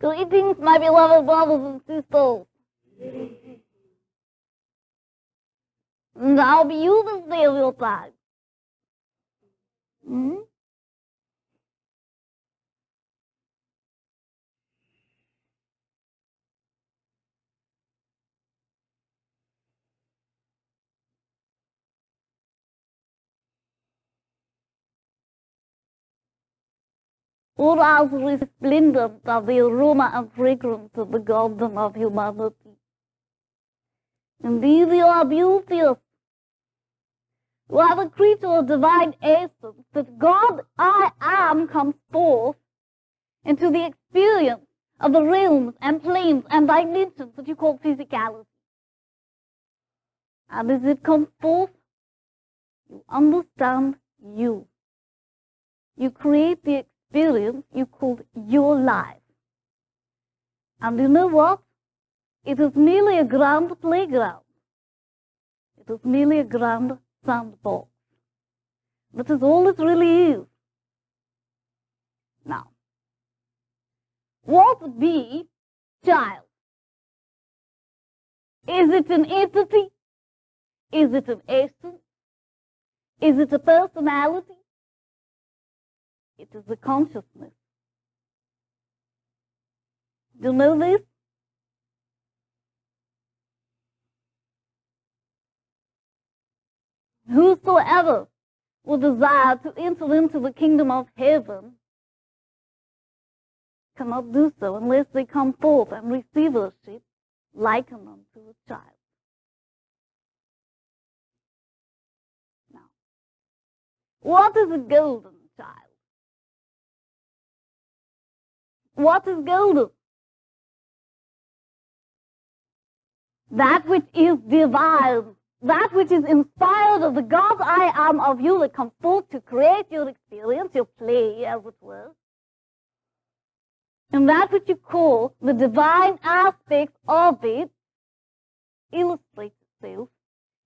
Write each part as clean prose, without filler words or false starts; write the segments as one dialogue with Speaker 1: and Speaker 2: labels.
Speaker 1: Greetings, my beloved brothers and sisters. Now be you the stereotype. All are resplendent of the aroma and fragrance of the garden of humanity. Indeed, you are beauteous. You are the creature of divine essence that God, I am, comes forth into the experience of the realms and planes and dimensions that you call physicality. And as it comes forth, you understand you. You create the experience you call your life. And you know what? It is merely a grand playground. It is merely a grand sandbox. That is all it really is. Now, what be child? Is it an entity? Is it an essence? Is it a personality? It is a consciousness. Do you know this? Whosoever would desire to enter into the kingdom of heaven cannot do so unless they come forth and receive worship likened unto a child. Now, what is a golden child? What is golden? That which is divine, that which is inspired of the God I am of you that comes forth to create your experience, your play, as it were. And that which you call the divine aspects of it illustrates itself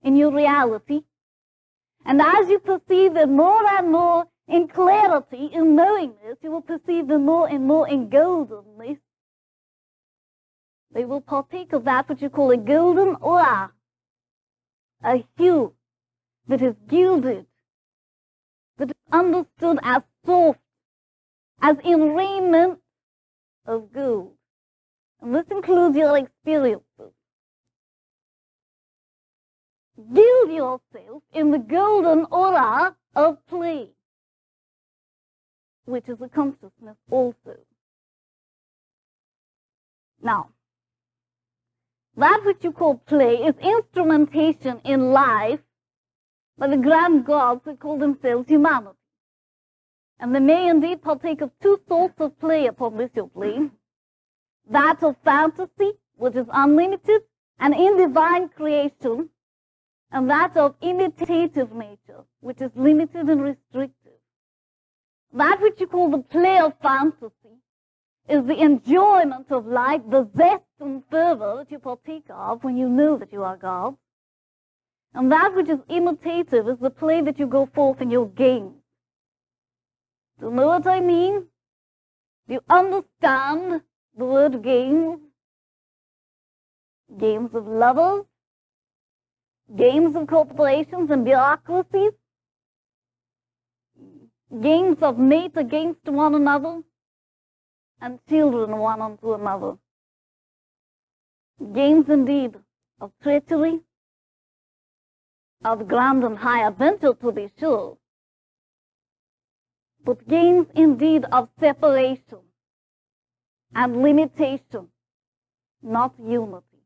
Speaker 1: in your reality. And as you perceive it more and more in clarity, in knowingness, you will perceive them more and more in goldenness. They will partake of that which you call a golden aura, a hue that is gilded, that is understood as soft, as in raiment of gold. And this includes your experiences. Gild yourself in the golden aura of play, which is a consciousness also. Now, that which you call play is instrumentation in life by the grand gods that call themselves humanity. And they may indeed partake of two sorts of play upon this your plane. That of fantasy, which is unlimited and in divine creation, and that of imitative nature, which is limited and restrictive. That which you call the play of fantasy is the enjoyment of life, the zest and fervor that you partake of when you know that you are God. And that which is imitative is the play that you go forth in your games. Do you know what I mean? Do you understand the word games? Games of lovers? Games of corporations and bureaucracies? Games of mates against one another? And children one unto another. Games indeed of treachery, of grand and high adventure to be sure, but games indeed of separation and limitation, not unity.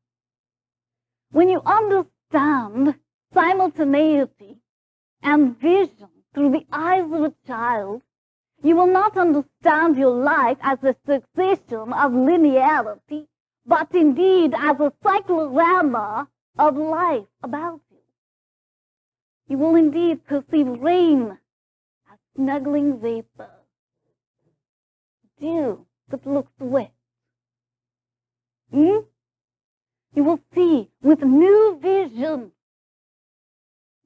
Speaker 1: When you understand simultaneity and vision through the eyes of a child, you will not understand your life as a succession of linearity, but indeed as a cyclorama of life about you. You will indeed perceive rain as snuggling vapor, dew that looks wet. You will see with new vision.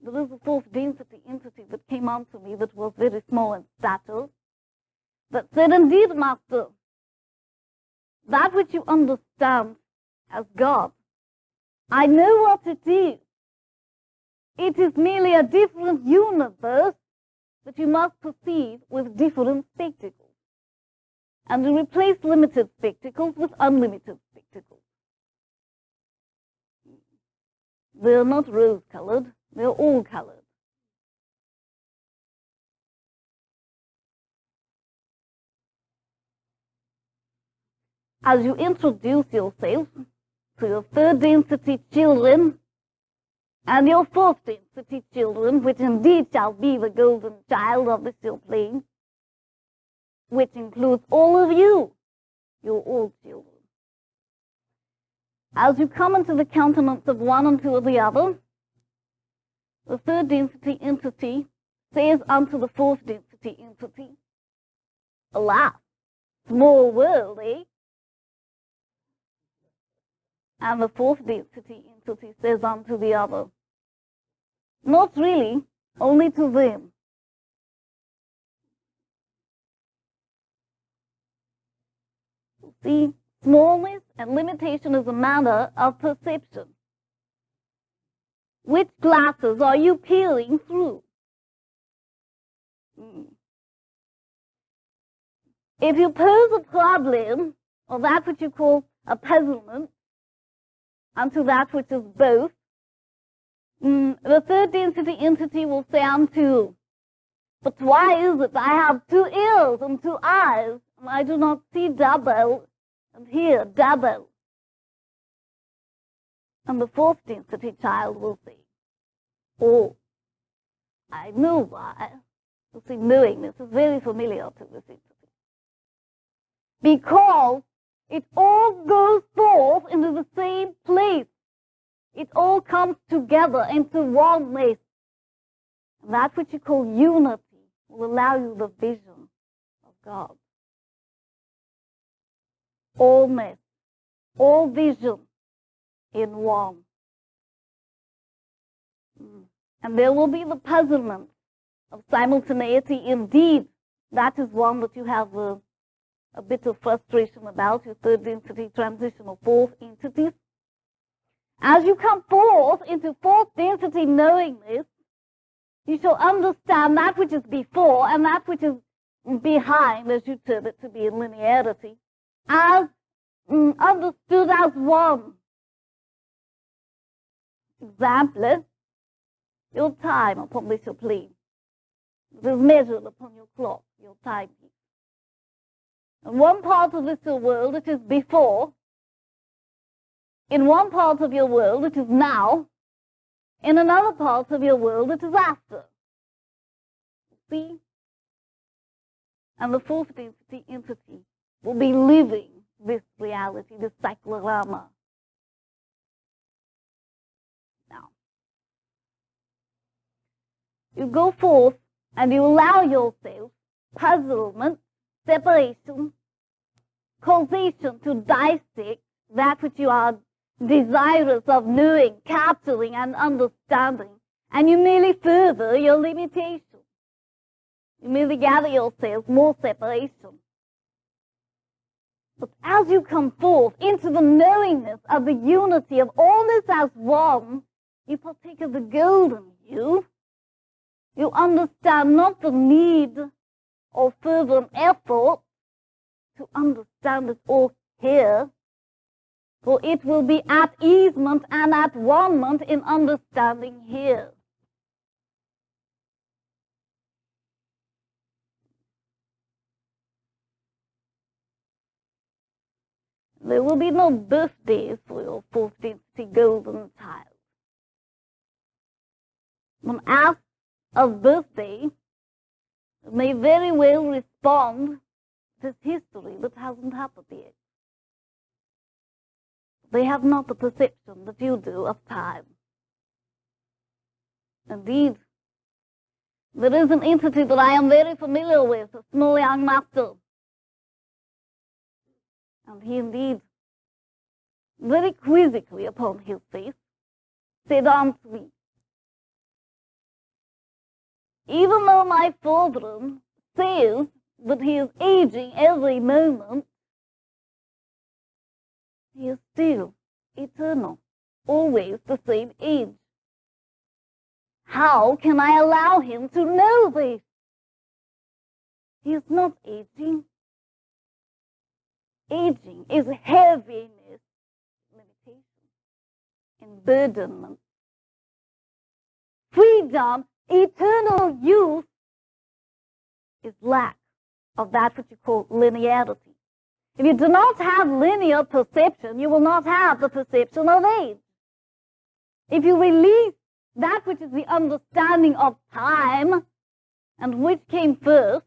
Speaker 1: There is a fourth density entity that came onto me that was very small in stature, that said, indeed, Master, that which you understand as God. I know what it is. It is merely a different universe that you must perceive with different spectacles. And to replace limited spectacles with unlimited spectacles. They're not rose-colored, they're all colored. As you introduce yourself to your third density children and your fourth density children, which indeed shall be the golden child of the still plane, which includes all of you, you're all children. As you come into the countenance of one and two of the other, the third density entity says unto the fourth density entity, alas, small world, eh? And the fourth density entity says unto the other, not really, only to them. See, smallness and limitation is a matter of perception. Which glasses are you peering through? If you pose a problem, or that which you call a puzzlement, unto that which is both, the third density entity will say unto, but why is it I have two ears and two eyes, and I do not see double, and hear double? And the fourth density child will say, oh, I know why. You see, knowingness is very familiar to this entity. Because it all goes forth into the same place. It all comes together into oneness. And that which you call unity will allow you the vision of God. Allness, all vision in one. And there will be the puzzlement of simultaneity. Indeed, that is one that you have a bit of frustration about, your third density transition of fourth entities. As you come forth into fourth density knowingness, you shall understand that which is before and that which is behind, as you term it to be in linearity, as understood as one. Example, your time upon which you plane. It is measured upon your clock, your timepiece. In one part of this world, it is before. In one part of your world, it is now. In another part of your world, it is after. See? And the fourth density entity will be living this reality, this cyclorama. Now, you go forth and you allow yourself puzzlement, separation, causation to dissect that which you are desirous of knowing, capturing, and understanding. And you merely further your limitation. You merely gather yourself more separation. But as you come forth into the knowingness of the unity of allness as one, you partake of the golden you. You understand not the need or fervent effort to understand it all here, for it will be at easement and at one-ment in understanding here. There will be no birthdays for your fourth density golden child. When asked of birthday, it may very well respond to history that hasn't happened yet. They have not the perception that you do of time. Indeed, there is an entity that I am very familiar with, a small young master. And he indeed, very quizzically upon his face, said unto me, even though my father says that he is aging every moment, He is still eternal, always the same age. How can I allow him to know this? He is not aging. Aging is heaviness, limitation, emburdenment. Freedom, eternal youth, is lack of that which you call linearity. If you do not have linear perception, you will not have the perception of age. If you release that which is the understanding of time, and which came first,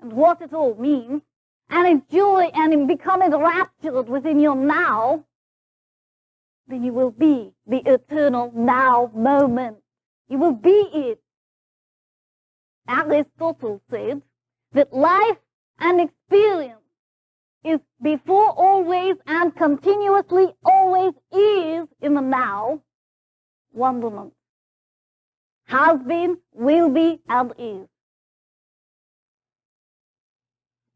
Speaker 1: and what it all means, and enjoy and become enraptured within your now, then you will be the eternal now moment. You will be it. Aristotle said that life and experience is before always and continuously always is in the now wonderment. Has been, will be, and is.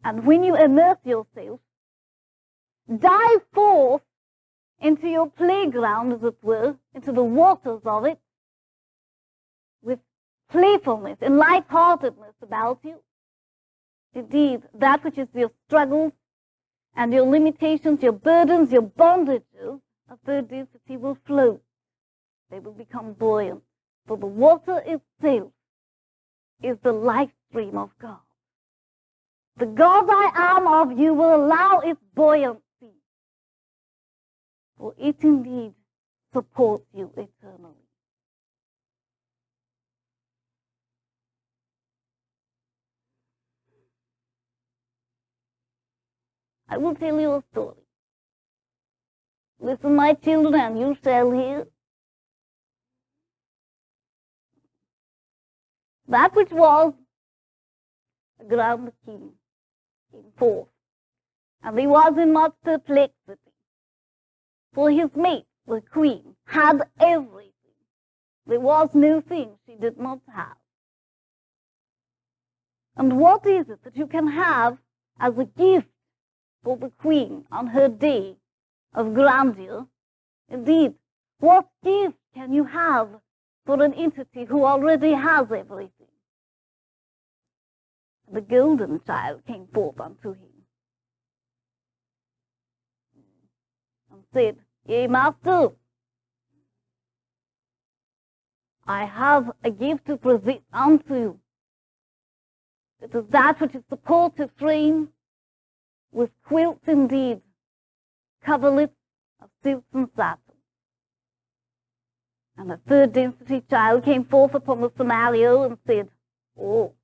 Speaker 1: And when you immerse yourself, dive forth into your playground, as it were, into the waters of it, with playfulness and lightheartedness about you. Indeed, that which is your struggles and your limitations, your burdens, your bondages of third density will float. They will become buoyant. For the water itself is the life stream of God. The God I am of you will allow its buoyancy, for it indeed supports you eternally. I will tell you a story. Listen, my children, and you shall hear. That which was a grand king came forth, and he was in much perplexity, for his mate, the queen, had everything. There was no thing she did not have. And what is it that you can have as a gift for the queen on her day of grandeur? Indeed, what gift can you have for an entity who already has everything? The golden child came forth unto him and said, Yea, master, I have a gift to present unto you. It is that which is the portrait frame with quilts indeed, coverlets of silks and satin. And the third density child came forth upon the scenario and said, Oh,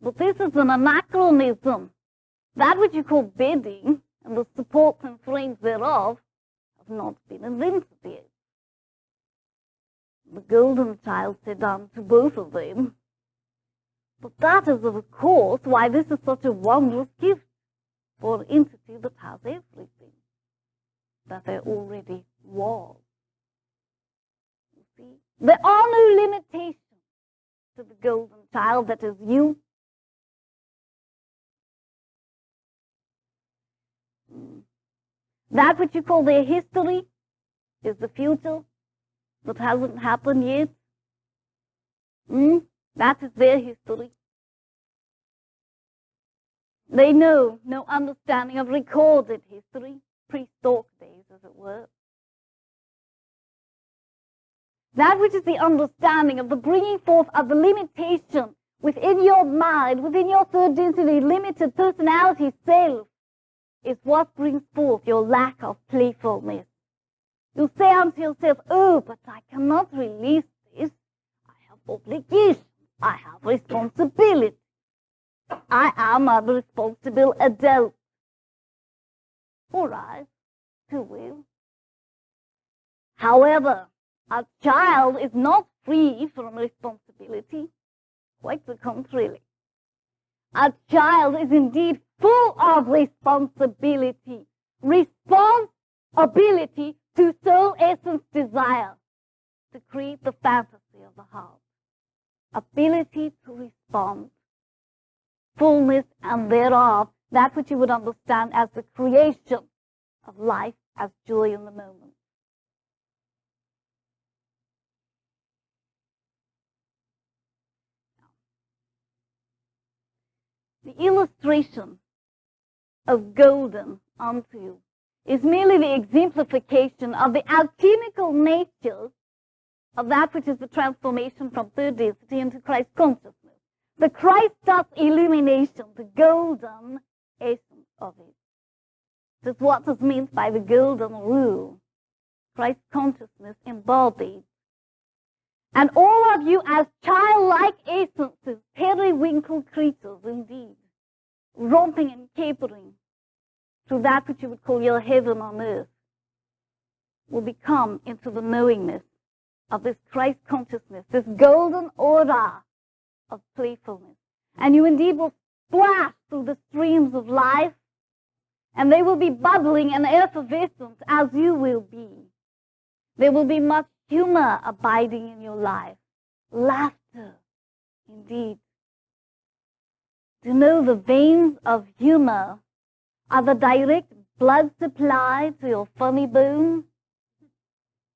Speaker 1: but this is an anachronism. That which you call bedding and the supports and frames thereof have not been invented yet. The golden child said unto both of them, But that is of course why this is such a wondrous gift for an entity that has everything that there already was. You see, there are no limitations to the golden child that is you. That which you call their history is the future that hasn't happened yet. That is their history. They know no understanding of recorded history, pre-stork days, as it were. That which is the understanding of the bringing forth of the limitation within your mind, within your third density, limited personality self, is what brings forth your lack of playfulness. You say unto yourself, Oh, but I cannot release this. I have obligation. I have responsibility. I am a responsible adult. All right, who will? However, a child is not free from responsibility. Quite the contrary. A child is indeed full of responsibility. Responsibility to soul essence desire, to create the fantasy of the heart. Ability to respond. Fullness and thereof, that which you would understand as the creation of life as joy in the moment. The illustration of golden unto you is merely the exemplification of the alchemical nature of that which is the transformation from third density into Christ consciousness. The Christ illumination, the golden essence of it. This is what is meant by the golden rule. Christ consciousness embodied. And all of you as childlike essences, periwinkle creatures indeed, romping and capering through that which you would call your heaven on earth, will become into the knowingness of this Christ consciousness, this golden aura of playfulness. And you indeed will splash through the streams of life, and they will be bubbling and effervescent as you will be. There will be much humor abiding in your life, laughter, indeed. To know the veins of humor are the direct blood supply to your funny bone.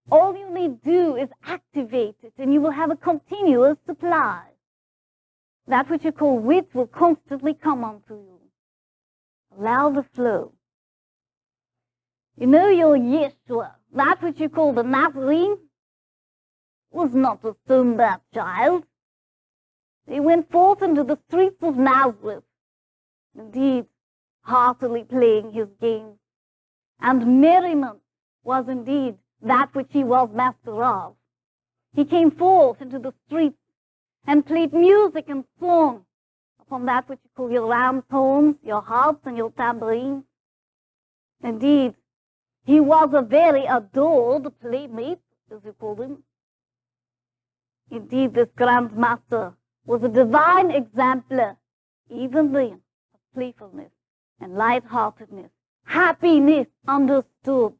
Speaker 1: All you need do is activate it, and you will have a continuous supply. That which you call wit will constantly come onto you. Allow the flow. You know your Yeshua, that which you call the Nazarene, was not a stone-bad child. He went forth into the streets of Nazareth, indeed, heartily playing his games. And merriment was indeed that which he was master of. He came forth into the streets and played music and song upon that which you call your ram's horns, your harps, and your tambourines. Indeed, he was a very adored playmate, as you called him. Indeed, this Grand Master was a divine exemplar, even then, of playfulness and lightheartedness, happiness understood.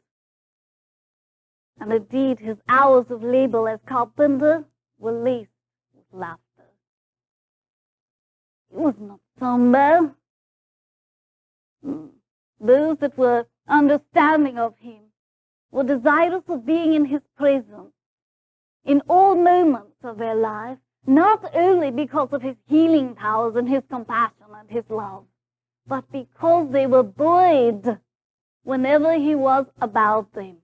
Speaker 1: And indeed, his hours of labor as carpenter were laced with laughter. He was not somber. Those that were understanding of him were desirous of being in his presence in all moments of their life, not only because of his healing powers and his compassion and his love, but because they were buoyed whenever he was about them.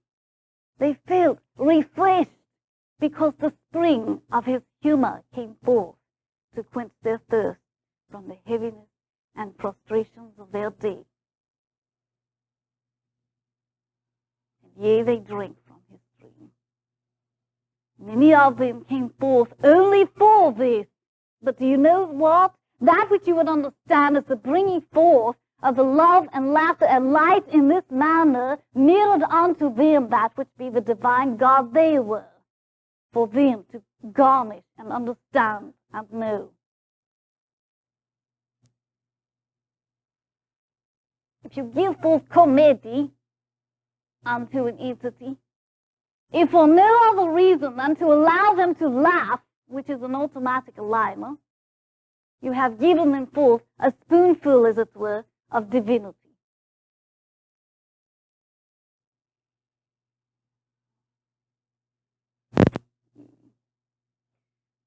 Speaker 1: They felt refreshed because the spring of his humor came forth to quench their thirst from the heaviness and prostrations of their day. And yea, they drank from his stream. Many of them came forth only for this. But do you know what? That which you would understand is the bringing forth of the love and laughter and light in this manner mirrored unto them that which be the divine God they were, for them to garnish and understand and know. If you give forth comedy unto an entity, if for no other reason than to allow them to laugh, which is an automatic alignment, you have given them forth a spoonful, as it were, of divinity.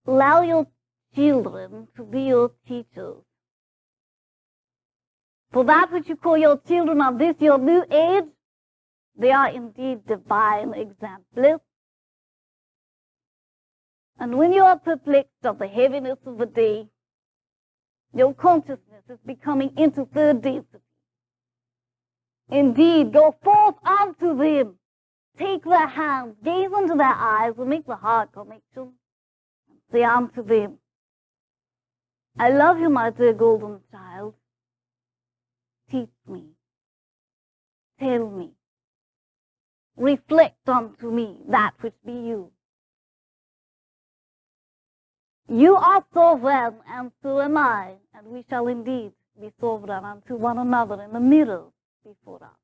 Speaker 1: Allow your children to be your teachers. For that which you call your children of this, your new age, they are indeed divine exemplars. And when you are perplexed of the heaviness of the day, your consciousness is becoming into third density. Indeed, go forth unto them. Take their hands, gaze into their eyes, and make the heart connection. And say unto them, I love you, my dear golden child. Teach me. Tell me. Reflect unto me that which be you. You are sovereign, and so am I, and we shall indeed be sovereign unto one another in the mirror before us.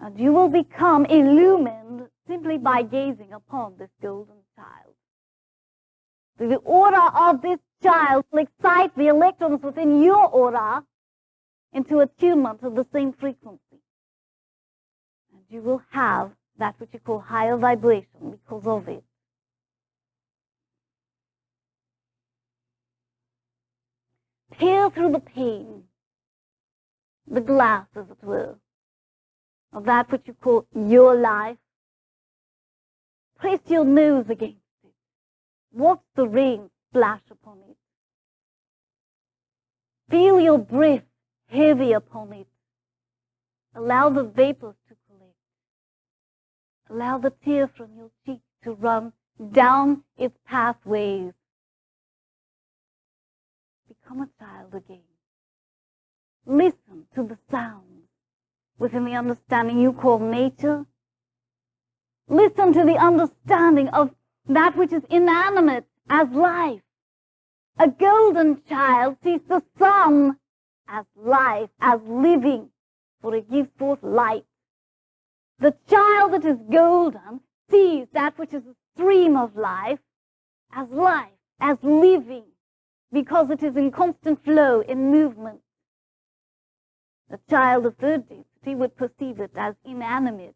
Speaker 1: And you will become illumined simply by gazing upon this golden child. The aura of this child will excite the electrons within your aura into attunement of the same frequency. you will have that which you call higher vibration because of it. Peer through the pain, the glass, as it were, of that which you call your life. Press your nose against it. Watch the rain splash upon it. Feel your breath heavy upon it. Allow the vapors to collect. Allow the tear from your cheek to run down its pathways. Become a child again. Listen to the sounds within the understanding you call nature. Listen to the understanding of that which is inanimate as life. A golden child sees the sun as life, as living, for it gives forth light. The child that is golden sees that which is a stream of life, as living, because it is in constant flow, in movement. The child of third density would perceive it as inanimate.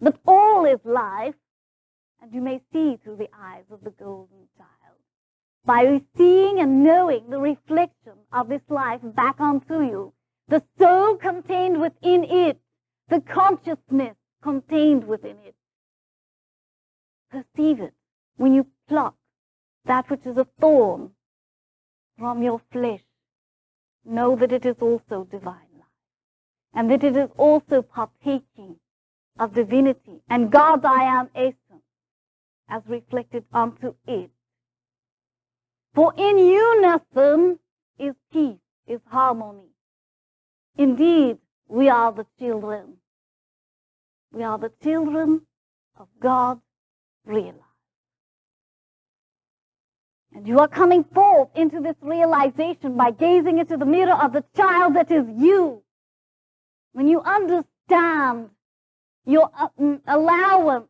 Speaker 1: But all is life, and you may see through the eyes of the golden child. By seeing and knowing the reflection of this life back onto you, the soul contained within it, the consciousness contained within it. Perceive it when you pluck that which is a thorn from your flesh. Know that it is also divine life, and that it is also partaking of divinity and God's I am essence as reflected onto it. For in unison is peace, is harmony. Indeed, we are the children. We are the children of God realized. And you are coming forth into this realization by gazing into the mirror of the child that is you. When you understand your allowance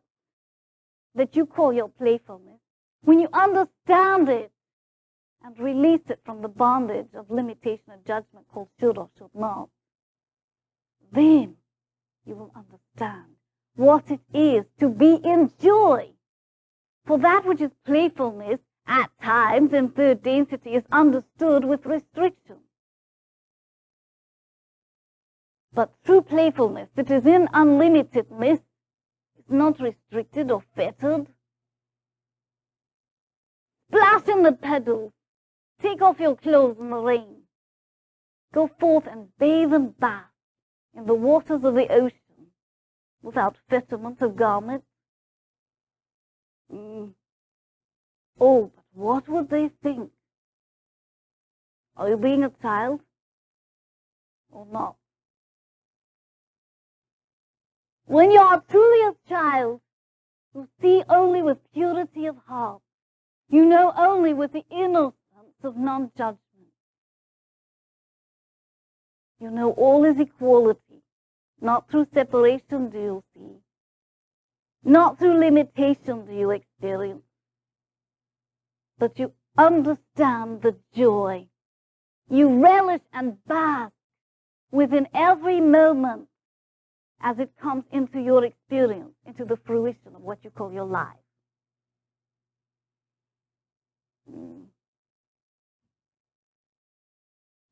Speaker 1: that you call your playfulness, when you understand it and release it from the bondage of limitation and judgment called should or should not, then you will understand what it is to be in joy. For that which is playfulness, at times in third density, is understood with restriction. But true playfulness, that is in unlimitedness, is not restricted or fettered. Splash in the puddles. Take off your clothes in the rain. Go forth and bathe and bath in the waters of the ocean without fetterment of garments. Oh, but what would they think? Are you being a child or not? When you are truly a child, you see only with purity of heart. You know only with the innocence of non-judgment. You know all is equality. Not through separation do you see. Not through limitation do you experience. But you understand the joy. You relish and bask within every moment as it comes into your experience, into the fruition of what you call your life.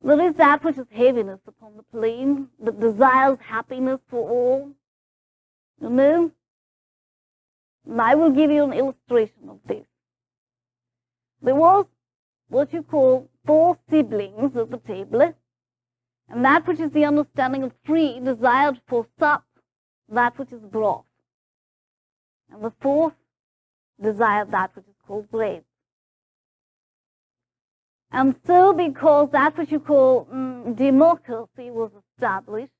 Speaker 1: There is that which is heaviness upon the plane, that desires happiness for all. You know? And I will give you an illustration of this. There was what you call 4 siblings at the table, and that which is the understanding of 3 desired for sup that which is broth, and the 4th desired that which is called bread. And so, because that which you call democracy was established,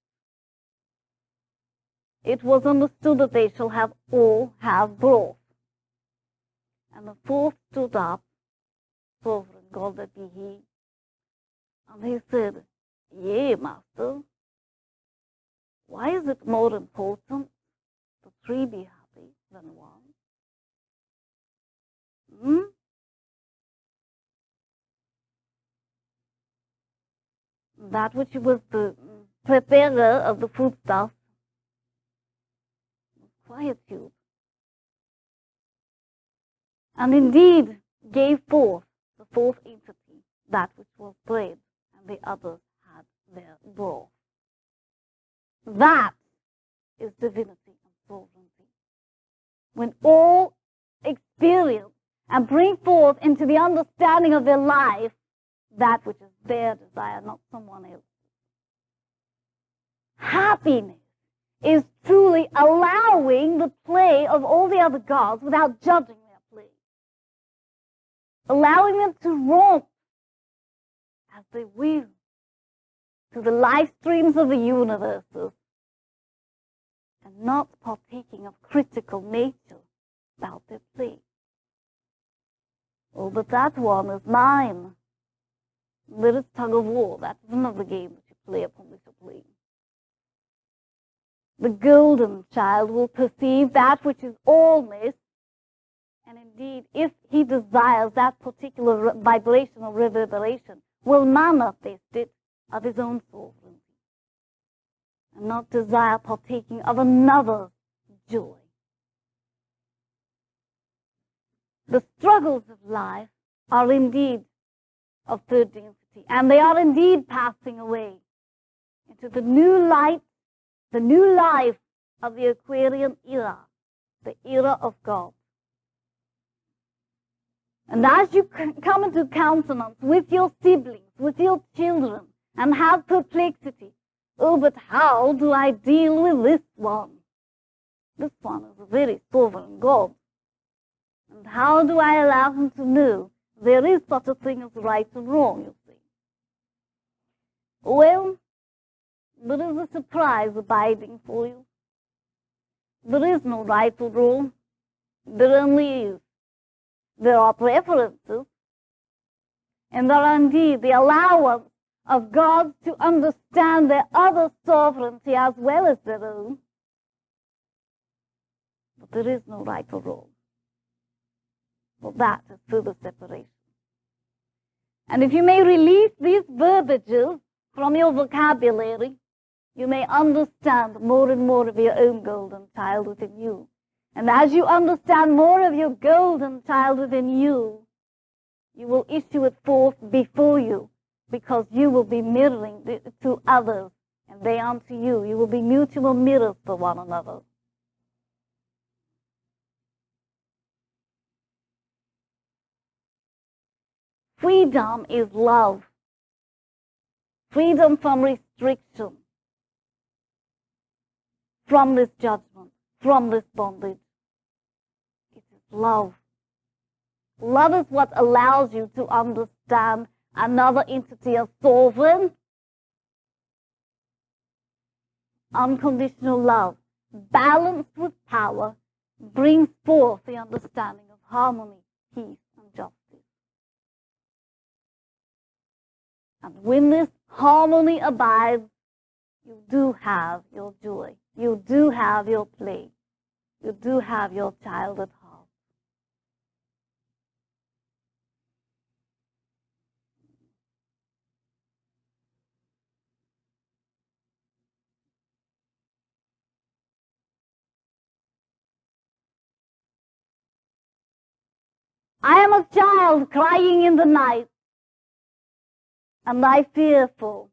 Speaker 1: it was understood that they shall all have broth. And the 4th stood up, sovereign God that be he, and he said, "Yea, master, why is it more important that 3 be happy than 1? That which was the preparer of the foodstuff quietude, and indeed gave forth the fourth entity, that which was bread, and the others had their broth. That is divinity and sovereignty. When all experience and bring forth into the understanding of their life that which is their desire, not someone else's. Happiness is truly allowing the play of all the other gods without judging their play. Allowing them to romp as they will to the life streams of the universes and not partaking of critical nature about their play. Oh, but that one is mine. There is tug of war. That is another game that you play upon this plane. The golden child will perceive that which is allness, and indeed, if he desires that particular vibration or reverberation, will manifest it of his own sovereignty, and not desire partaking of another's joy. The struggles of life are indeed of third density, and they are indeed passing away into the new light, the new life of the Aquarian era, the era of God. And as you come into consonance with your siblings, with your children, and have perplexity, oh, but how do I deal with this one? This one is a very sovereign God. And how do I allow him to know there is such a thing as right and wrong, you see? Well, there is a surprise abiding for you. There is no right or wrong. There only is. There are preferences, and there are indeed the allowance of God to understand their other sovereignty as well as their own. But there is no right or wrong. Well, that is further separation. And if you may release these verbiages from your vocabulary, you may understand more and more of your own golden child within you. And as you understand more of your golden child within you, you will issue it forth before you, because you will be mirroring it to others, and they unto you. You will be mutual mirrors for one another. Freedom is love. Freedom from restriction, from this judgment, from this bondage. It is love. Love is what allows you to understand another entity as sovereign. Unconditional love, balanced with power, brings forth the understanding of harmony, peace, and justice. And when this harmony abides, you do have your joy. You do have your play. You do have your child at heart. I am a child crying in the night, and I fearful.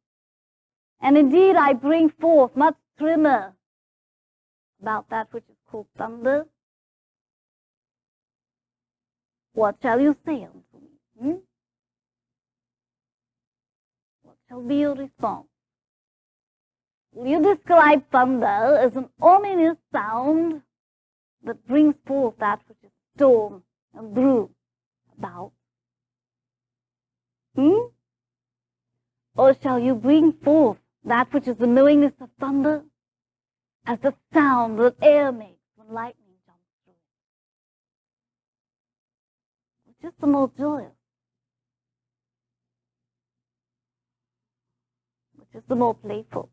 Speaker 1: And indeed I bring forth much tremor about that which is called thunder. What shall you say unto me? What shall be your response? Will you describe thunder as an ominous sound that brings forth that which is storm and brew about? Or shall you bring forth that which is the knowingness of thunder as the sound that air makes when lightning jumps through it? Which is the more joyous? Which is the more playful?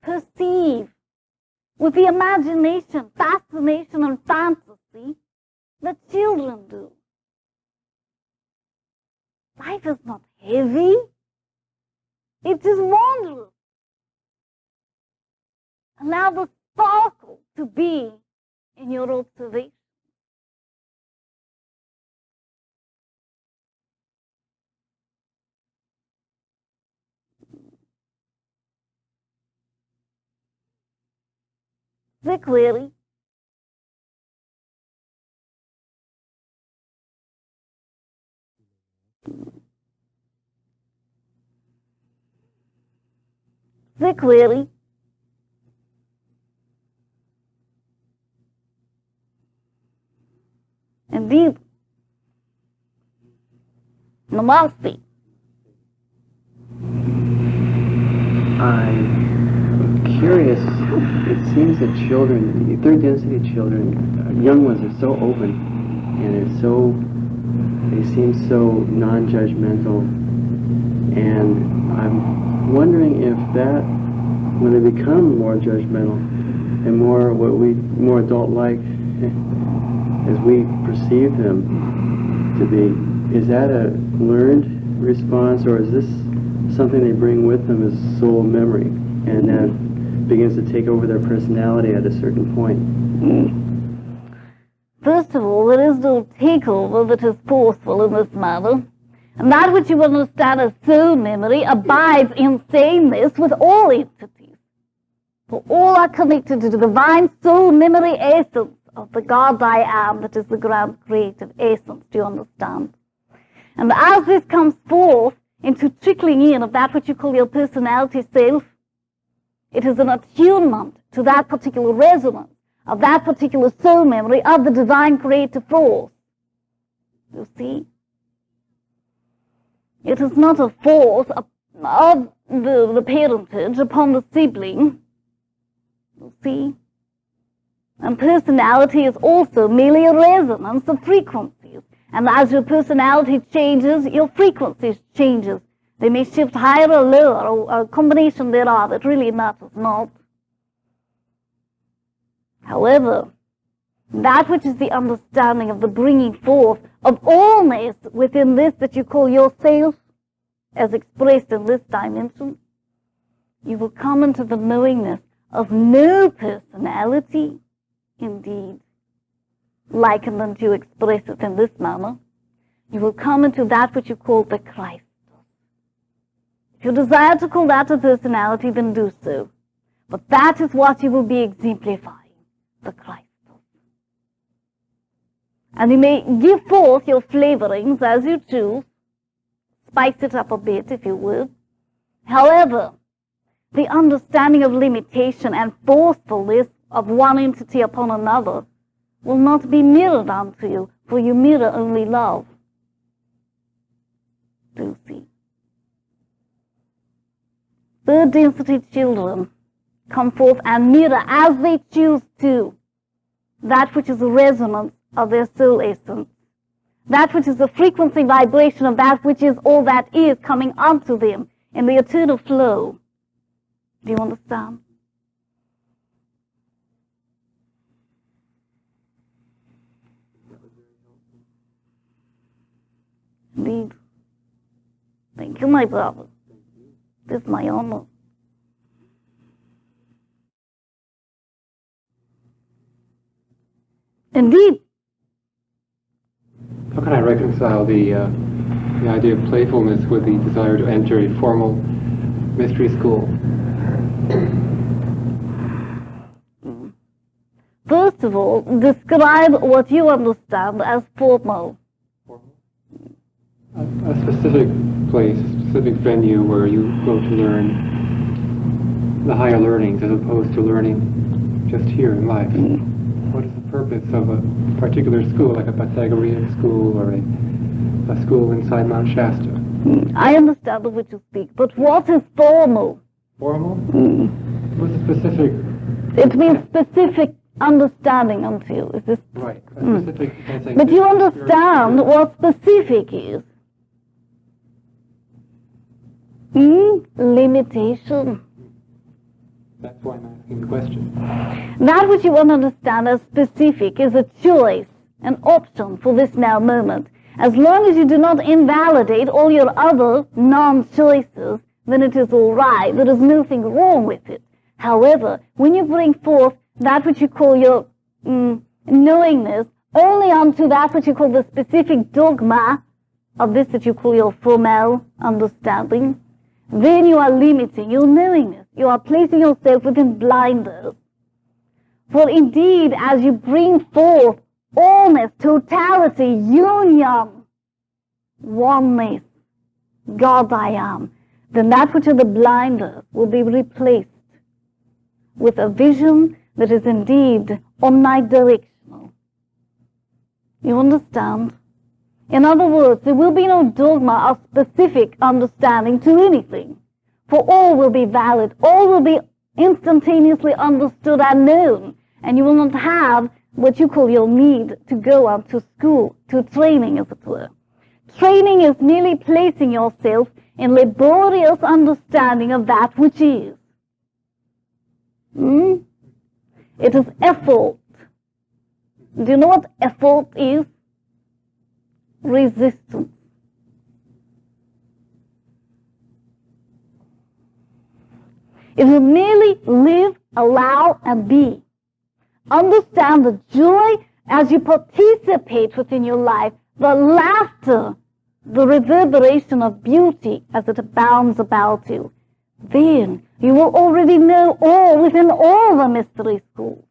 Speaker 1: Perceive with the imagination, fascination, and fantasy that children do. Life is not heavy. It It is wondrous. Allow the sparkle to be in your observation. The query. The query. Indeed. Namaste.
Speaker 2: I'm curious. It seems that children, the third density children, young ones, are so open, and they seem so non-judgmental. And I'm wondering if that, when they become more judgmental and more adult-like, as we perceive them to be, is that a learned response, or is this something they bring with them as soul memory, and that begins to take over their personality at a certain point?
Speaker 1: First of all, there is no takeover that is forceful in this matter, and that which you understand as soul memory abides in sameness with all entities, for all are connected to the divine soul memory essence of the God I am, that is the grand creative essence. Do you understand? And as this comes forth into trickling in of that which you call your personality self, it is an attunement to that particular resonance of that particular soul memory of the divine creative force. You see? It is not a force of the parentage upon the sibling. You see? And personality is also merely a resonance of frequencies. And as your personality changes, your frequency changes. They may shift higher or lower, or a combination thereof. It really matters not. However, that which is the understanding of the bringing forth of allness within this that you call yourself, as expressed in this dimension, you will come into the knowingness of no personality, indeed, likened unto you express it in this manner. You will come into that which you call the Christ. If you desire to call that a personality, then do so. But that is what you will be exemplifying, the Christ. And you may give forth your flavorings as you choose, spice it up a bit if you would. However, the understanding of limitation and forcefulness of one entity upon another will not be mirrored unto you, for you mirror only love. Do see. Third density children come forth and mirror as they choose to that which is a resonance of their soul essence, that which is the frequency vibration of that which is all that is coming unto them in the eternal flow. Do you understand? Indeed. Thank you, my brother. This is my honor. Indeed.
Speaker 3: How can I reconcile the idea of playfulness with the desire to enter a formal mystery school?
Speaker 1: First of all, describe what you understand as formal.
Speaker 3: A specific place, a specific venue where you go to learn the higher learnings as opposed to learning just here in life. What is the purpose of a particular school, like a Pythagorean school or a school inside Mount Shasta?
Speaker 1: I understand of which you speak, but what is formal?
Speaker 3: Formal? What's specific?
Speaker 1: It means specific understanding unto you. Is this
Speaker 3: right? A specific.
Speaker 1: But you understand what specific is? Limitation.
Speaker 3: That's why I'm asking the question.
Speaker 1: That which you want to understand as specific is a choice, an option for this now moment. As long as you do not invalidate all your other non-choices, then it is all right. There is nothing wrong with it. However, when you bring forth that which you call your knowingness only unto that which you call the specific dogma of this that you call your formal understanding, then you are limiting your knowingness. You are placing yourself within blinders. For indeed, as you bring forth allness, totality, union, oneness, God I am, then that which are the blinders will be replaced with a vision that is indeed omnidirectional. You understand? In other words, there will be no dogma of specific understanding to anything, for all will be valid, all will be instantaneously understood and known, and you will not have what you call your need to go on to school, to training, as it were. Training is merely placing yourself in laborious understanding of that which is. It is effort. Do you know what effort is? Resistance. It will merely live, allow, and be. Understand the joy as you participate within your life, the laughter, the reverberation of beauty as it abounds about you. Then you will already know all within all the mystery schools.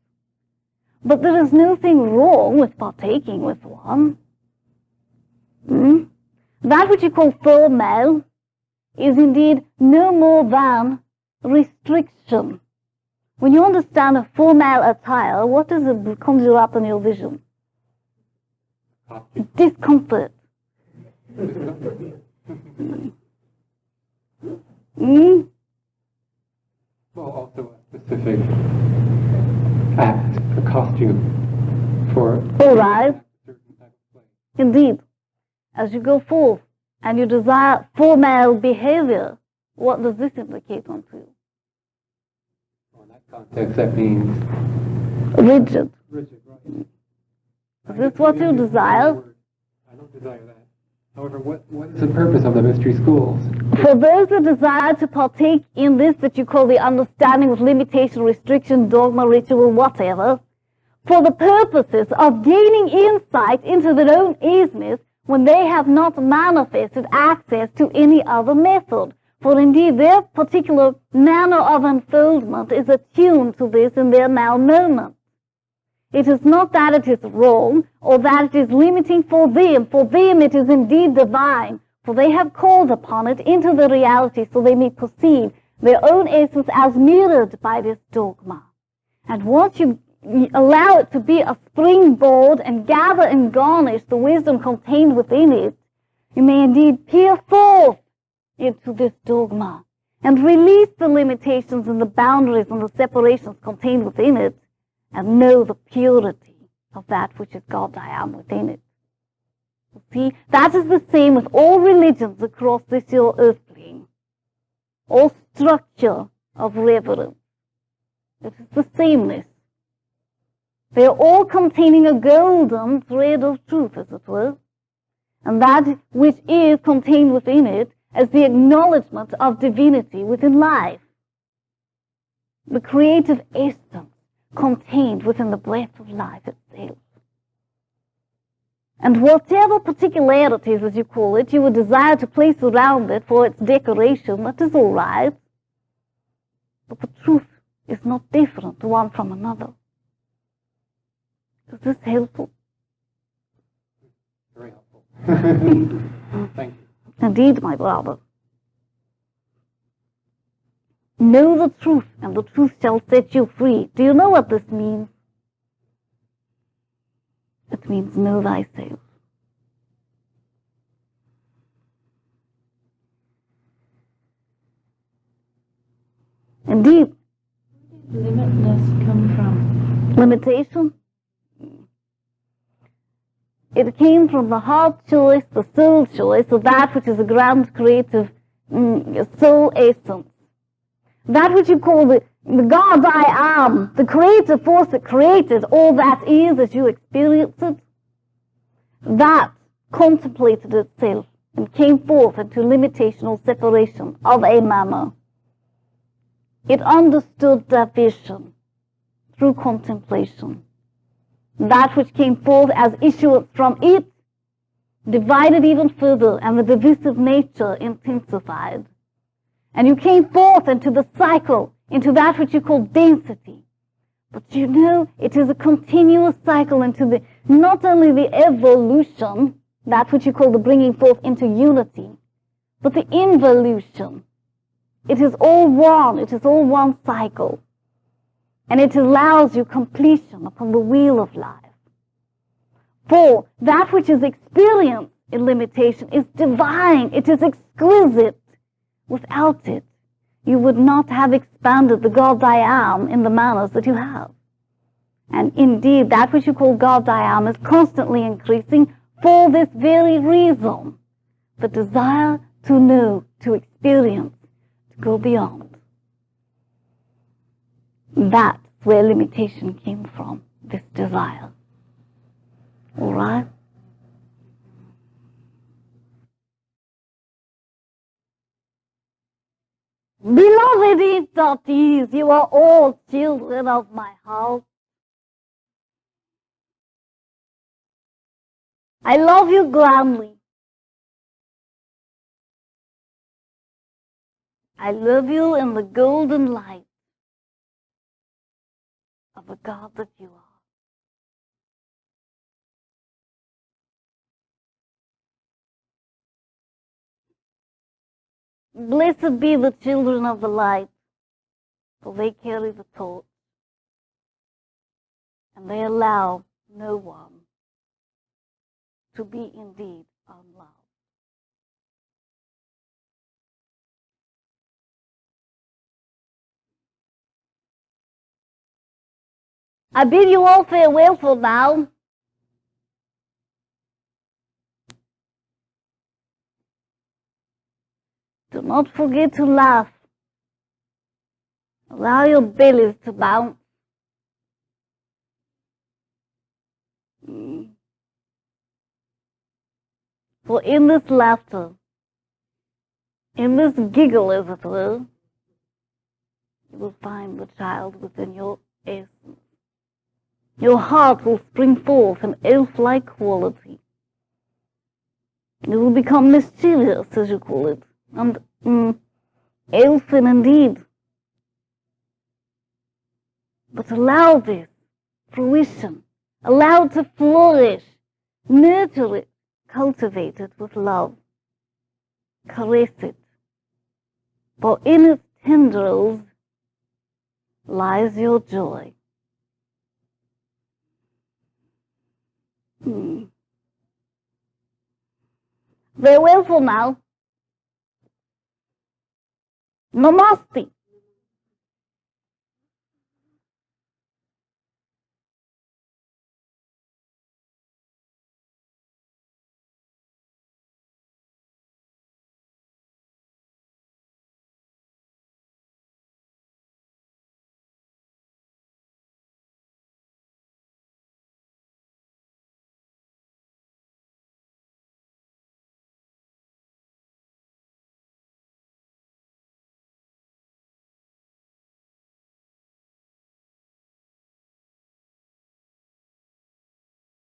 Speaker 1: But there is nothing wrong with partaking with one. That which you call formal is indeed no more than restriction. When you understand a formal attire, what does it conjure up in your vision? Discomfort.
Speaker 3: Well, also a specific act, a costume for
Speaker 1: all right.
Speaker 3: a certain type of play.
Speaker 1: Indeed. As you go forth and you desire formal behavior, what does this implicate onto you?
Speaker 3: Well, in that context, that means
Speaker 1: Rigid.
Speaker 3: rigid, right?
Speaker 1: Is this what you desire?
Speaker 3: I don't desire that. However, what is the purpose of the mystery schools?
Speaker 1: For those that desire to partake in this that you call the understanding with limitation, restriction, dogma, ritual, whatever, for the purposes of gaining insight into their own isness when they have not manifested access to any other method. For indeed, their particular manner of unfoldment is attuned to this in their now moment. It is not that it is wrong or that it is limiting for them. For them it is indeed divine, for they have called upon it into the reality so they may perceive their own essence as mirrored by this dogma. And once you allow it to be a springboard and gather and garnish the wisdom contained within it, you may indeed peer forth into this dogma and release the limitations and the boundaries and the separations contained within it, and know the purity of that which is God I am within it. You see, that is the same with all religions across this your earth plane. All structure of reverence. It is the sameness. They are all containing a golden thread of truth, as it were. And that which is contained within it as the acknowledgement of divinity within life. The creative essence contained within the breath of life itself. And whatever particularities, as you call it, you would desire to place around it for its decoration, that is all right. But the truth is not different one from another. Is this helpful?
Speaker 3: Very helpful. Thank you.
Speaker 1: Indeed, my brother. Know the truth, and the truth shall set you free. Do you know what this means? It means know thyself. Indeed.
Speaker 4: Where did limitness come from?
Speaker 1: Limitation? It came from the heart choice, the soul choice, of that which is a grand creative soul essence. That which you call the God I am, the creative force that created all that is as you experience it, that contemplated itself and came forth into limitational separation of a manner. It understood that vision through contemplation. That which came forth as issuance from it divided even further, and the divisive nature intensified. And you came forth into the cycle, into that which you call density. But you know, it is a continuous cycle into the, not only the evolution, that which you call the bringing forth into unity, but the involution. It is all one. It is all one cycle. And it allows you completion upon the wheel of life. For that which is experienced in limitation is divine. It is exquisite. Without it, you would not have expanded the God I am in the manners that you have. And indeed, that which you call God I am is constantly increasing for this very reason. The desire to know, to experience, to go beyond. That's where limitation came from, this desire. All right? Beloved devotees, you are all children of my house. I love you grandly. I love you in the golden light of the God that you are. Blessed be the children of the light, for they carry the torch, and they allow no one to be indeed unloved. I bid you all farewell for now. Do not forget to laugh. Allow your bellies to bounce. For in this laughter, in this giggle, as it were, you will find the child within your essence. Your heart will spring forth an elf-like quality. It will become mischievous, as you call it, and elfin indeed. But allow this fruition, allow it to flourish, nurture it, cultivate it with love, caress it. For in its tendrils lies your joy. Farewell for now. Namaste.